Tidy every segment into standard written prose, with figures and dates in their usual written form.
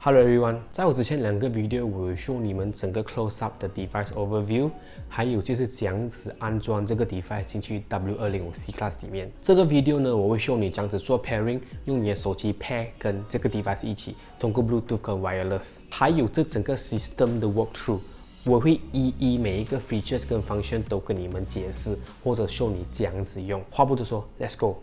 Hello everyone， 在我之前2个 video 我有 show 你们整个 close up 的 device overview， 还有就是怎样子安装这个 device 进去 W205 C Class 里面。这个 video 呢，我会 show 你怎样子做 pairing， 用你的手机 pair 跟这个 device 一起，通过 Bluetooth 跟 wireless， 还有这整个 system 的 walkthrough。我会一每一个 features 跟 function 都跟你们解释，或者 show 你怎样子用。话不多说 ，Let's go。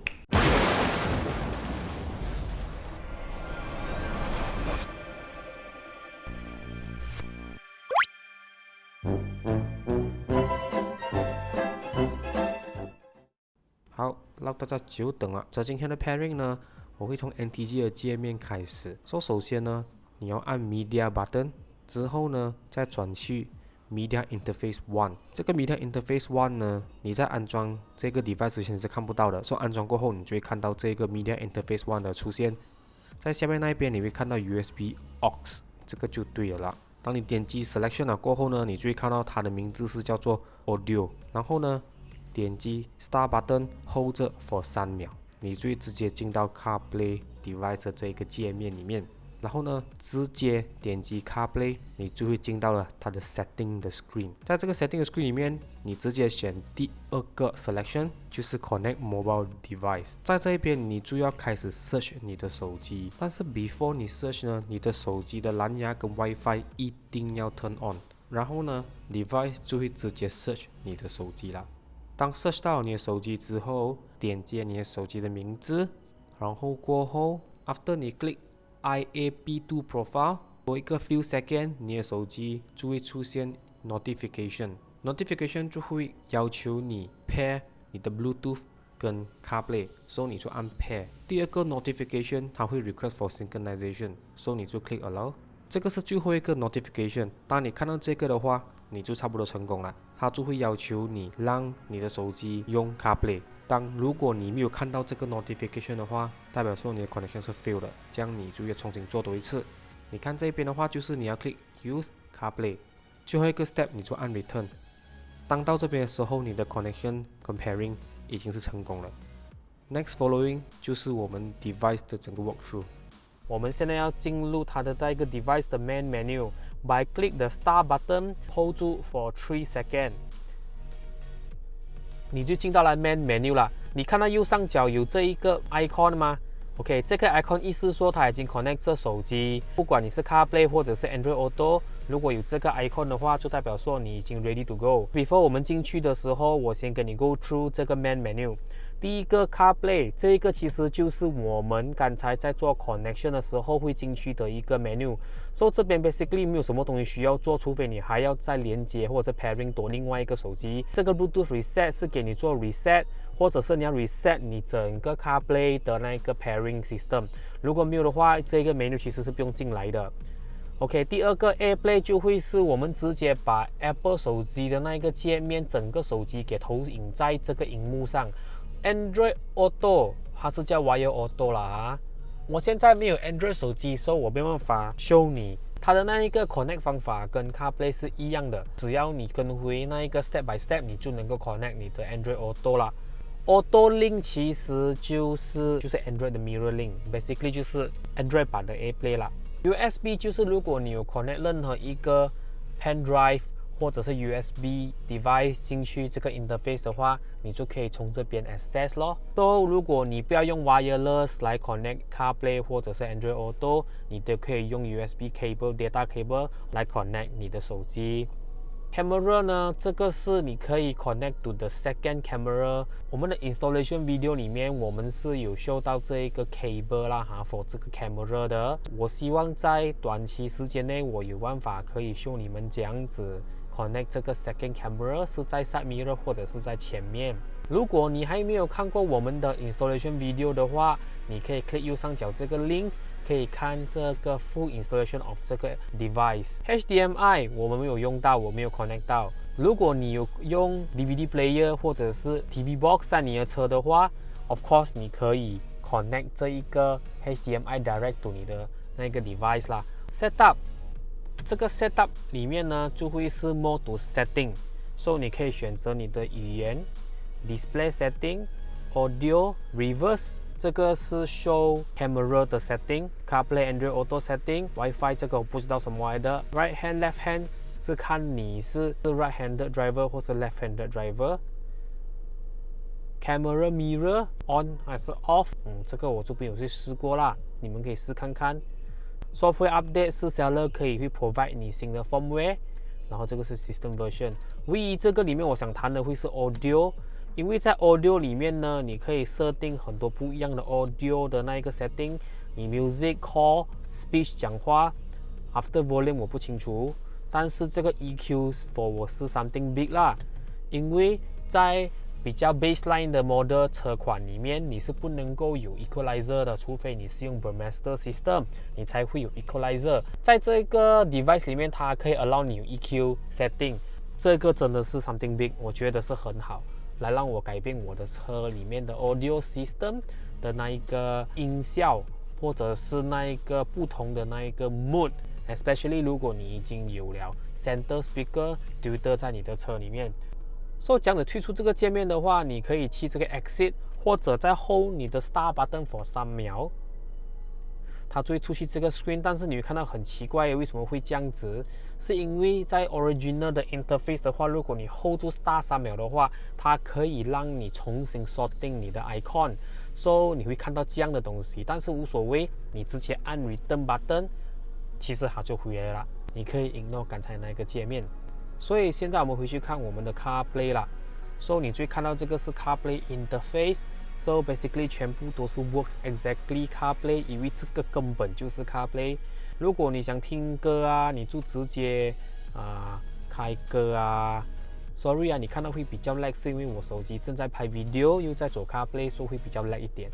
好，让大家久等了。在今天的 pairing 呢，我会从 NTG 的界面开始。首先呢，你要按 Media Button， 之后呢，再转去 Media Interface 1。这个 Media Interface 1呢，你在安装这个 device 之前是看不到的，所以安装过后，你就会看到这个 Media Interface 1的出现。在下面那一边，你会看到 USB aux， 这个就对了啦。当你点击 Selection 了过后呢，你就会看到它的名字是叫做 Audio， 然后呢，点击 Start Button Hold 着 for 3秒，你就会直接进到 CarPlay Device 的这个界面里面。然后呢，直接点击 CarPlay， 你就会进到了它的 Setting 的 Screen。在这个 Setting 的 Screen 里面，你直接选第2个 Selection， 就是 Connect Mobile Device。在这一边，你就要开始 Search 你的手机。但是 Before 你 Search 呢，你的手机的蓝牙跟 WiFi 一定要 Turn On。然后呢 ，Device 就会直接 Search 你的手机啦。当 Search 到你的手机之后，点击你的手机的名字，然后过后 After 你 click IAP2 Profile， 过一个 few second， 你的手机就会出现 Notification 就会要求你 pair 你的 Bluetooth 跟 CarPlay， 所以你就按 pair。第2个 Notification 它会 request for synchronization， 所以你就 click Allow。这个是最后一个 Notification， 当你看到这个的话，你就差不多成功了。它就会要求你让你的手机用 CarPlay。如果你没有看到这个 Notification 的话，代表说你的 connection 是 fail 的，这样你就要重新做多一次。你看这边的话，就是你要 click Use CarPlay， 最后一个 step 你就按 Return。当到这边的时候，你的 connection 跟 pairing 已经是成功了。Next following 就是我们 device 的整个 walkthrough。我们现在要进入它的这个 device 的 main menu。By click the Start button, hold 住 for 3 seconds， 你就进到了 main menu 了。你看到右上角有这一个 icon 吗 ？OK， 这个 icon 意思说它已经 connect 这手机，不管你是 CarPlay 或者是 Android Auto， 如果有这个 icon 的话，就代表说你已经 ready to go。Before 我们进去的时候，我先跟你 go through 这个 main menu。第一个 CarPlay， 这一个其实就是我们刚才在做 connection 的时候会进去的一个 menu。所以这边 basically 没有什么东西需要做，除非你还要再连接或者 pairing 多另外一个手机。这个 Bluetooth reset 是给你做 reset， 或者是你要 reset 你整个 CarPlay 的那个 pairing system。如果没有的话，这个 menu 其实是不用进来的。OK， 第2个 AirPlay 就会是我们直接把 Apple 手机的那个界面，整个手机给投影在这个荧幕上。Android Auto 它是叫 Wire Auto 啦啊。我现在没有 Android 手机，所以我没办法 show 你它的那一个 connect 方法跟 CarPlay 是一样的，只要你跟回那一个 step by step， 你就能够 connect 你的 Android Auto 啦。Auto Link 其实就是 Android 的 Mirror Link，basically 就是 Android 版的 AirPlay 啦。USB 就是如果你有 connect 任何一个 pen drive 或者是 USB device 进去这个 interface 的话，你就可以从这边 access 咯。如果你不要用 wireless 来 connect CarPlay 或者是 Android Auto， 你都可以用 USB cable data cable 来 connect 你的手机。Camera 呢，这个是你可以 connect to the second camera。我们的 installation video 里面，我们是有 show 到这一个 cable 啦哈 ，for 这个 camera 的。我希望在短期时间内，我有办法可以 show 你们这样子 connect 这个 second camera 是在 side mirror 或者是在前面。如果你还没有看过我们的 installation video 的话，你可以 click 右上角这个 link。可以看这个 full installation of 这个 device。HDMI 我们没有用到，我没有 connect 到。如果你有用 DVD player 或者是 TV box 在你的车的话 ，of course 你可以 connect 这一个 HDMI direct to 你的那个 device 啦。Setup 这个 setup 里面呢就会是 more to setting， 所以你可以选择你的语言、display setting、audio、reverse 这个是 show camera 的 setting，CarPlay、Android Auto setting，Wi-Fi 这个我不知道什么来的。Right hand、left hand 是看你是 right-handed driver 或是 left-handed driver。Camera mirror on 还是 off？这个我这边有去试过啦，你们可以试看看。Software update 是 seller 可以去 provide 你新的 firmware， 然后这个是 system version。唯一这个里面我想谈的会是 audio。因为在 audio 里面呢，你可以设定很多不一样的 audio 的那一个 setting， 你 music、call、speech 讲话 ，after volume 我不清楚，但是这个 EQ for 我是 something big 啦，因为在比较 baseline 的 model 车款里面，你是不能够有 equalizer 的，除非你是用 Burmester system， 你才会有 equalizer。在这个 device 里面，它可以 allow 你有 EQ setting， 这个真的是 something big， 我觉得是很好。来让我改变我的车里面的 audio system 的那一个音效，或者是那一个不同的那一个 mood，especially 如果你已经有了 center speaker tutor 在你的车里面。所以这样子退出这个界面的话，你可以去这个 exit， 或者再 hold 你的 start button for 3秒。它就会出去这个 screen， 但是你会看到很奇怪，为什么会这样子？是因为在 original 的 interface 的话，如果你 hold 住 start 3秒的话，它可以让你重新 sorting 你的 icon，so 你会看到这样的东西，但是无所谓，你直接按 return button， 其实它就回来了，你可以 ignore 刚才那个界面。所以现在我们回去看我们的 CarPlay 啦，so 你最看到这个是 CarPlay interface。So basically 全部都是 works exactly CarPlay， 因为这个根本就是 CarPlay。如果你想听歌啊，你就直接开歌啊。Sorry 啊，你看到会比较 lag， 是因为我手机正在拍 video， 又在走 CarPlay， 所以会比较 lag 一点。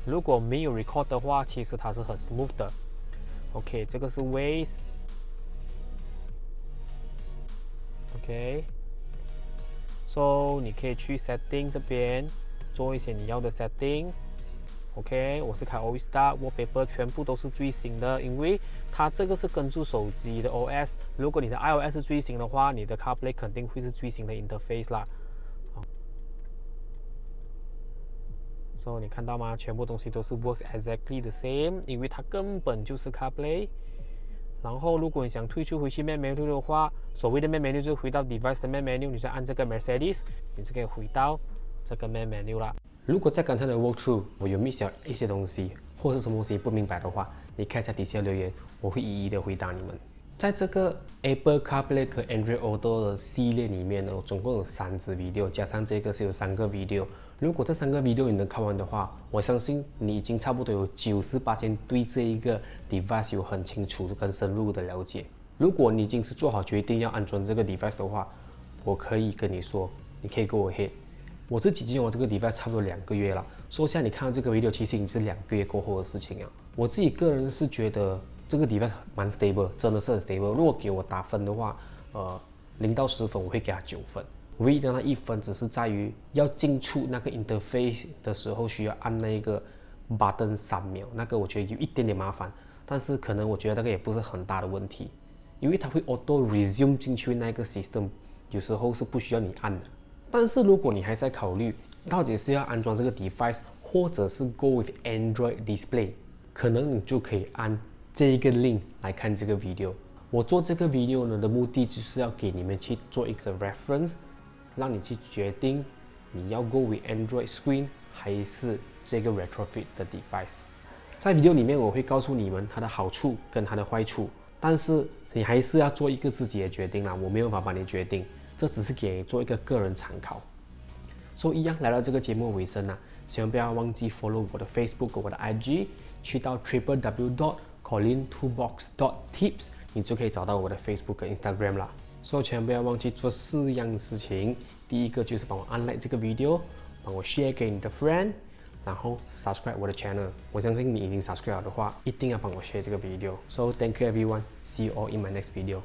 如果没有 record 的话，其实它是很 smooth 的。OK， 这个是 Waze。OK，so 你可以去 setting 这边。做一些你要的 setting，OK， 我是开 Always Start，Wallpaper 全部都是最新的，因为它这个是跟住手机的 OS， 如果你的 iOS 是最新的话，你的 CarPlay 肯定会是最新的 interface 啦。所以你看到吗？全部东西都是 works exactly the same， 因为它根本就是 CarPlay。然后如果你想退出回去 Main Menu 的话，所谓的 Main Menu 就是回到 Device 的 Main Menu， 你再按这个 Mercedes， 你就可以回到这个 main menu 啦。如果在刚才的 walkthrough 我有 miss 掉一些东西，或者是什么东西不明白的话，你看一下底下留言，我会一一的回答你们。在这个 Apple CarPlay 和 Android Auto 的系列里面呢，总共有3支 video， 加上这个是有3个 video。如果这3个 video 你能看完的话，我相信你已经差不多有98%对这一个 device 有很清楚跟深入的了解。如果你已经是做好决定要安装这个 device 的话，我可以跟你说，你可以 go ahead。我自己已经用这个 device 差不多2个月了，所以现在你看到这个 video 其实已经是2个月过后的事情了。我自己个人是觉得这个 device 蛮 stable， 真的是很 stable。如果给我打分的话，0到10分我会给它9分。唯一的那1分只是在于要进出那个 interface 的时候需要按那个 button 3秒，那个我觉得有一点点麻烦，但是可能我觉得那个也不是很大的问题，因为它会 auto resume 进去那个 system， 有时候是不需要你按的。但是如果你还在考虑到底是要安装这个 device， 或者是 go with Android display， 可能你就可以按这一个 link 来看这个 video。我做这个 video 呢的目的就是要给你们去做一个 reference， 让你去决定你要 go with Android screen 还是这个 retrofit 的 device。在 video 里面我会告诉你们它的好处跟它的坏处，但是你还是要做一个自己的决定啦，我没有办法帮你决定。这只是给你做一个个人参考。所以一样来到这个节目尾声啦，千万不要忘记 follow 我的 Facebook 和我的 IG， 去到 www.colintoolbox.tips， 你就可以找到我的 Facebook 跟 Instagram 啦。所以千万不要忘记做4样事情，第一个就是帮我按 like 这个 video， 帮我 share 给你的 friend， 然后 subscribe 我的 channel。我相信你已经 subscribe 的话，一定要帮我 share 这个 video。So thank you everyone， see you all in my next video。